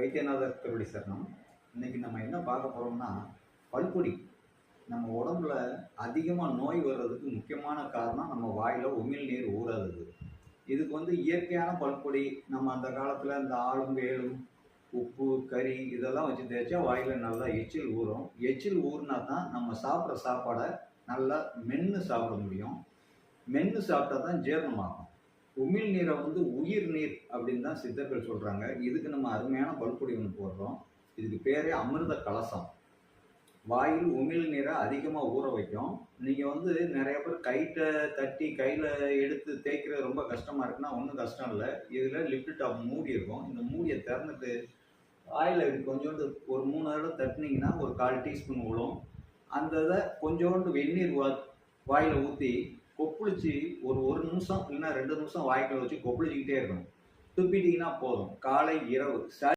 வைத்தியநாதர் திருவடி சரணம். இன்னைக்கு நம்ம என்ன பார்க்க போகிறோம்னா, பல்பொடி. நம்ம உடம்புல அதிகமாக நோய் வர்றதுக்கு முக்கியமான காரணம் நம்ம வாயில் உமிழ்நீர் ஊறாதது. இதுக்கு இயற்கையான பல்பொடி. நம்ம அந்த காலத்தில் இந்த ஆலும் வேலும் உப்பு கறி இதெல்லாம் வச்சு தேய்ச்சா வாயில் நல்லா எச்சில் ஊறும். எச்சில் ஊறினா தான் நம்ம சாப்பிட்ற சாப்பாடை நல்லா மென்று சாப்பிட முடியும். மென்று சாப்பிட்டா தான் ஜீரணமாகும். உமிழ்நீரை உயிர் நீர் அப்படின்னு தான் சித்தர்கள் சொல்கிறாங்க. இதுக்கு நம்ம அருமையான பல்பொடி ஒன்று போடுறோம். இதுக்கு பேரே அமிர்த கலசம். வாயில் உமிழ்நீரை அதிகமாக ஊற வைக்கும். நீங்கள் நிறைய பேர் கைட்ட தட்டி கையில் எடுத்து தேய்க்கிறது ரொம்ப கஷ்டமாக இருக்குன்னா ஒன்றும் கஷ்டம் இல்லை. இதில் லிப்ட் டாப் மூடி இருக்கும். இந்த மூடியை திறந்துட்டு வாயில் கொஞ்சோண்டு ஒரு 3 தடவை தட்டினீங்கன்னா ஒரு 1/4 டீஸ்பூன் விழும். அந்த இதை கொஞ்சோண்டு வெந்நீர் வாயில் ஊற்றி கொப்பளிச்சு ஒரு நிமிஷம் இல்லைன்னா 2 நிமிஷம் வாய்க்குள்ள வச்சு கொப்பளிச்சிக்கிட்டே இருக்கணும். துப்பிட்டீங்கன்னா போதும். காலை இரவு